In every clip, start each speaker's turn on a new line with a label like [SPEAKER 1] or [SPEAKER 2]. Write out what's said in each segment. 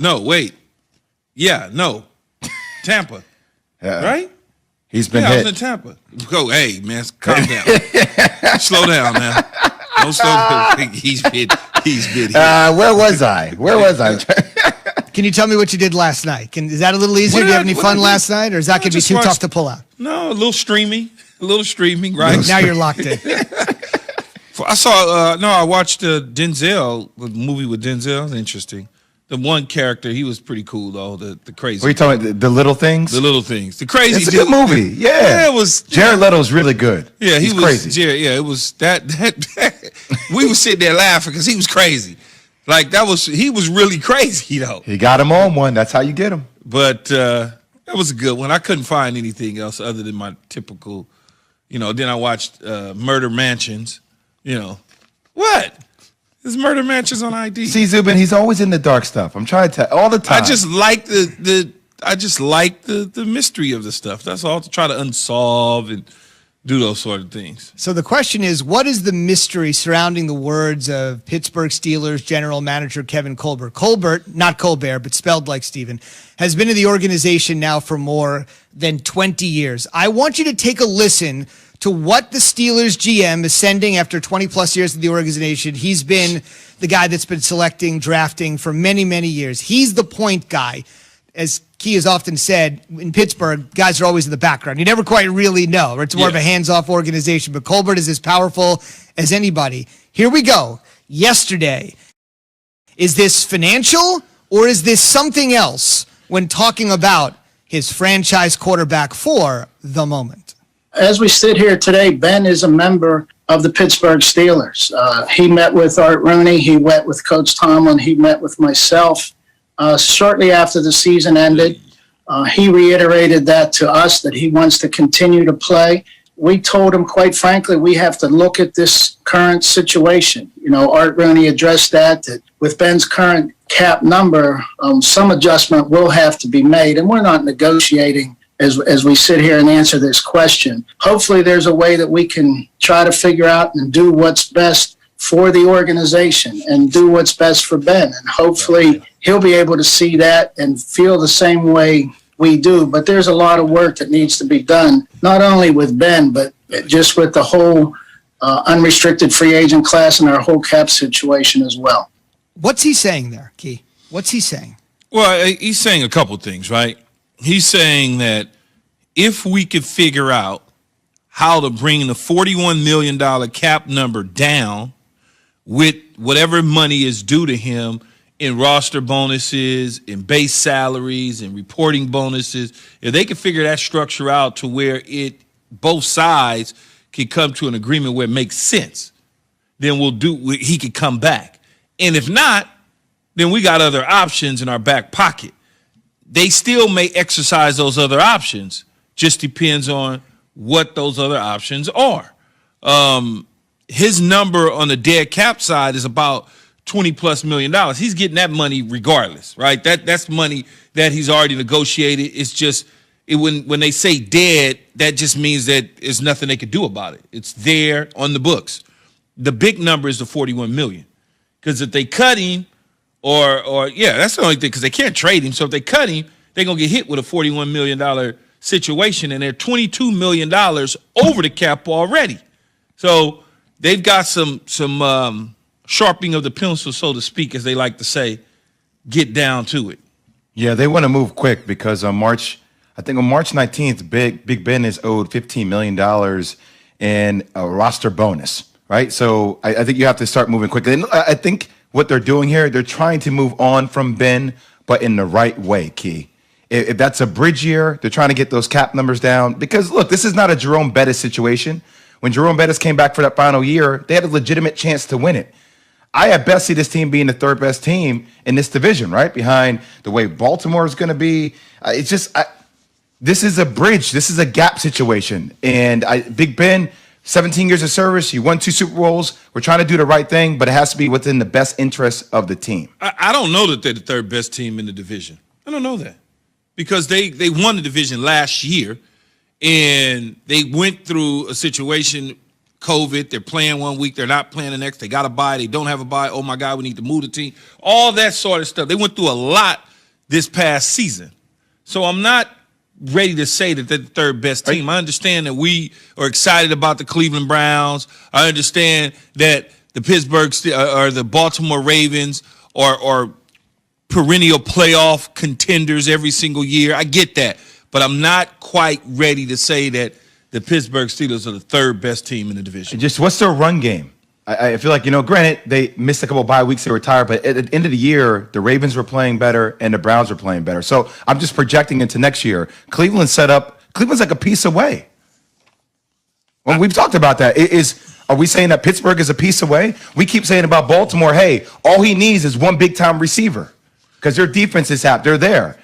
[SPEAKER 1] No, wait. Yeah, no. Tampa. Right?
[SPEAKER 2] He's been
[SPEAKER 1] I
[SPEAKER 2] hit.
[SPEAKER 1] was in Tampa. Go, hey, man, calm down. Slow down now. Don't slow down. He's been hit.
[SPEAKER 2] Where was I?
[SPEAKER 3] Can you tell me what you did last night? Is that a little easier? Do you have any fun last night, or is that going to be too tough to pull out?
[SPEAKER 1] No, a little streaming, right?
[SPEAKER 3] Now you're locked in.
[SPEAKER 1] I watched Denzel, the movie with Denzel. It was interesting. The one character, he was pretty cool, though, the crazy.
[SPEAKER 2] What are you talking about? The Little Things?
[SPEAKER 1] The Little Things. The crazy
[SPEAKER 2] It's a good movie. Yeah.
[SPEAKER 1] It was.
[SPEAKER 2] Jared Leto's really good.
[SPEAKER 1] Yeah,
[SPEAKER 2] He's crazy.
[SPEAKER 1] Yeah, it was that we were sitting there laughing because he was crazy. Like, he was really crazy, though.
[SPEAKER 2] He got him on one. That's how you get him.
[SPEAKER 1] But that was a good one. I couldn't find anything else other than my typical, then I watched Murder Mansions, What? There's Murder Mansions on ID.
[SPEAKER 2] See, Zubin, he's always in the dark stuff. I'm trying to tell all the time.
[SPEAKER 1] I just like the mystery of the stuff. That's all, to try to unsolve and do those sort of things.
[SPEAKER 3] So the question is, what is the mystery surrounding the words of Pittsburgh Steelers general manager Kevin Colbert? Colbert, not Colbert, but spelled like Steven, has been in the organization now for more than 20 years. I want you to take a listen to what the Steelers GM is sending after 20-plus years of the organization. He's been the guy that's been selecting, drafting for many, many years. He's the point guy. As Key has often said, in Pittsburgh, guys are always in the background. You never quite really know. It's more of a hands-off organization, but Colbert is as powerful as anybody. Here we go. Yesterday, is this financial or is this something else when talking about his franchise quarterback for the moment?
[SPEAKER 4] As we sit here today, Ben is a member of the Pittsburgh Steelers. He met with Art Rooney. He met with Coach Tomlin. He met with myself. Shortly after the season ended, he reiterated that to us, that he wants to continue to play. We told him, quite frankly, we have to look at this current situation. Art Rooney addressed that with Ben's current cap number, some adjustment will have to be made, and we're not negotiating as we sit here and answer this question. Hopefully there's a way that we can try to figure out and do what's best for the organization and do what's best for Ben. And hopefully he'll be able to see that and feel the same way we do. But there's a lot of work that needs to be done, not only with Ben, but just with the whole unrestricted free agent class and our whole cap situation as well.
[SPEAKER 3] What's he saying there, Key? What's he saying?
[SPEAKER 1] Well, he's saying a couple things, right? He's saying that if we could figure out how to bring the $41 million cap number down with whatever money is due to him in roster bonuses, in base salaries, and reporting bonuses, if they can figure that structure out to where both sides can come to an agreement where it makes sense, then he could come back. And if not, then we got other options in our back pocket. They still may exercise those other options. Just depends on what those other options are. His number on the dead cap side is about $20+ million. He's getting that money regardless, right? That's money that he's already negotiated. It's just when they say dead, that just means that there's nothing they could do about it. It's there on the books. The big number is the $41 million, because if they cut him, that's the only thing, because they can't trade him. So if they cut him, they're going to get hit with a $41 million situation, and they're $22 million over the cap already. So they've got some sharpening of the pencil, so to speak, as they like to say, get down to it.
[SPEAKER 2] Yeah, they want to move quick because on March 19th, Big Ben is owed $15 million in a roster bonus, right? So I think you have to start moving quickly. And I think what they're doing here, they're trying to move on from Ben, but in the right way, Key. If that's a bridge year, they're trying to get those cap numbers down. Because, look, this is not a Jerome Bettis situation. When Jerome Bettis came back for that final year, they had a legitimate chance to win it. I at best see this team being the third best team in this division, right? Behind the way Baltimore is going to be. This is a bridge. This is a gap situation. And Big Ben, 17 years of service, you won 2 Super Bowls. We're trying to do the right thing, but it has to be within the best interests of the team.
[SPEAKER 1] I don't know that they're the third best team in the division. I don't know that. Because they won the division last year, and they went through a situation, COVID. They're playing one week. They're not playing the next. They got a bye. They don't have a bye. Oh, my God, we need to move the team. All that sort of stuff. They went through a lot this past season. So I'm not ready to say that they're the third best team. I understand that we are excited about the Cleveland Browns. I understand that the Pittsburgh or the Baltimore Ravens are perennial playoff contenders every single year. I get that. But I'm not quite ready to say that the Pittsburgh Steelers are the third best team in the division.
[SPEAKER 2] Just what's their run game? I feel like, granted, they missed a couple of bye weeks, they were tired, but at the end of the year, the Ravens were playing better and the Browns were playing better. So I'm just projecting into next year. Cleveland's like a piece away. Well, we've talked about that. Are we saying that Pittsburgh is a piece away? We keep saying about Baltimore, hey, all he needs is one big-time receiver because their defense is out. They're there.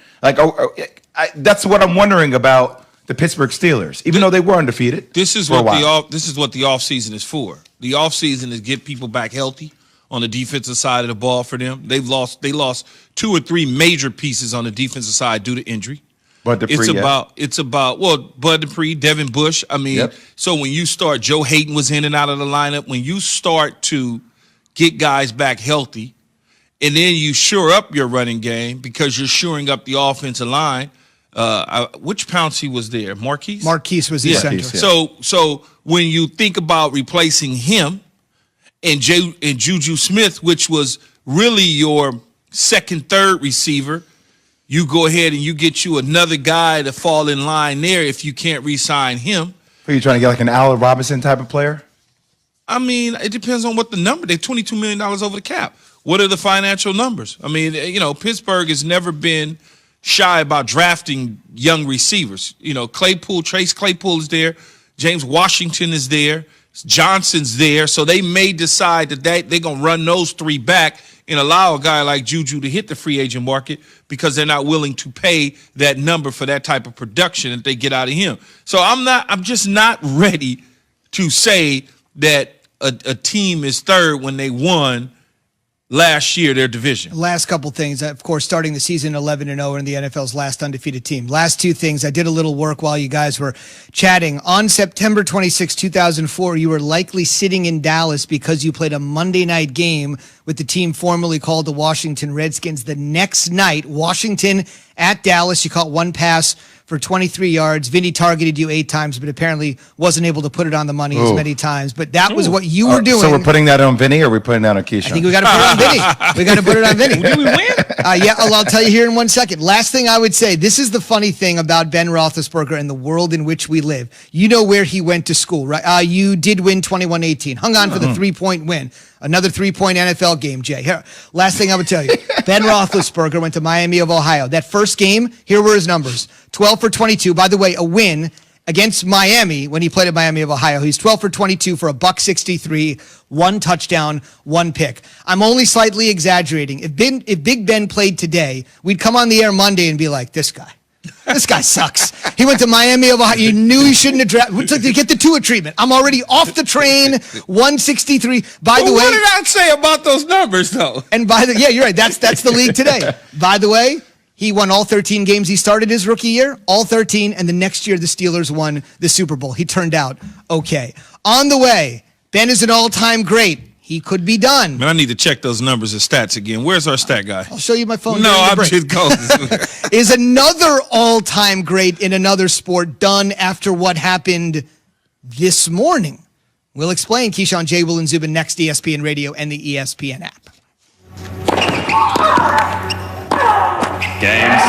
[SPEAKER 2] That's what I'm wondering about the Pittsburgh Steelers, even though they were undefeated.
[SPEAKER 1] This is what the offseason is for. The offseason is get people back healthy on the defensive side of the ball for them. They lost 2 or 3 major pieces on the defensive side due to injury.
[SPEAKER 2] Bud
[SPEAKER 1] Dupree, Devin Bush. So when you start, Joe Hayden was in and out of the lineup. When you start to get guys back healthy, and then you shore up your running game because you're shoring up the offensive line. Which Pouncey was there? Marquise?
[SPEAKER 3] Marquise was the center.
[SPEAKER 2] Yeah.
[SPEAKER 1] So when you think about replacing him and Juju Smith, which was really your second, third receiver, you go ahead and you get you another guy to fall in line there if you can't re-sign him.
[SPEAKER 2] Are you trying to get like an Allen Robinson type of player?
[SPEAKER 1] It depends on what the number. They're $22 million over the cap. What are the financial numbers? Pittsburgh has never been shy about drafting young receivers. Trace Claypool is there. James Washington is there. Johnson's there. So they may decide that they're going to run those 3 back and allow a guy like Juju to hit the free agent market because they're not willing to pay that number for that type of production that they get out of him. So I'm just not ready to say that a team is third when they won last year, their division.
[SPEAKER 3] Last couple things. Of course, starting the season 11-0 and the NFL's last undefeated team. Last 2 things. I did a little work while you guys were chatting. On September 26, 2004, you were likely sitting in Dallas because you played a Monday night game with the team formerly called the Washington Redskins. The next night, Washington at Dallas, you caught 1 pass for 23 yards. Vinny targeted you 8 times, but apparently wasn't able to put it on the money as many times. But that was what you were doing.
[SPEAKER 2] So we're putting that on Vinny, or are we putting that on Keyshawn?
[SPEAKER 3] I think we got to put it on Vinny. We got to put it on Vinny.
[SPEAKER 1] Did we win?
[SPEAKER 3] Yeah, I'll tell you here in 1 second. Last thing I would say, this is the funny thing about Ben Roethlisberger and the world in which we live. You know where he went to school, right? You did win 21-18. Hung on for the 3-point win. Another 3-point NFL game, Jay. Here, last thing I would tell you. Ben Roethlisberger went to Miami of Ohio. That first game, here were his numbers. 12 for 22. By the way, a win against Miami when he played at Miami of Ohio. He's 12 for 22 for $163, 1 touchdown, 1 pick. I'm only slightly exaggerating. If Big Ben played today, we'd come on the air Monday and be like, this guy sucks. He went to Miami of Ohio. You knew he shouldn't have drafted. To get the Tua treatment. I'm already off the train. 163. By the way,
[SPEAKER 1] what did I say about those numbers, though?
[SPEAKER 3] And yeah, you're right. That's the league today. By the way, he won all 13 games he started his rookie year, all 13, and the next year the Steelers won the Super Bowl. He turned out okay. On the way, Ben is an all-time great. He could be done.
[SPEAKER 1] Man, I need to check those numbers and stats again. Where's our stat guy?
[SPEAKER 3] I'll show you my phone.
[SPEAKER 1] No, I'm just going.
[SPEAKER 3] Is another all-time great in another sport done after what happened this morning? We'll explain. Keyshawn, J. Will, and Zubin next, ESPN Radio and the ESPN app.
[SPEAKER 5] Games.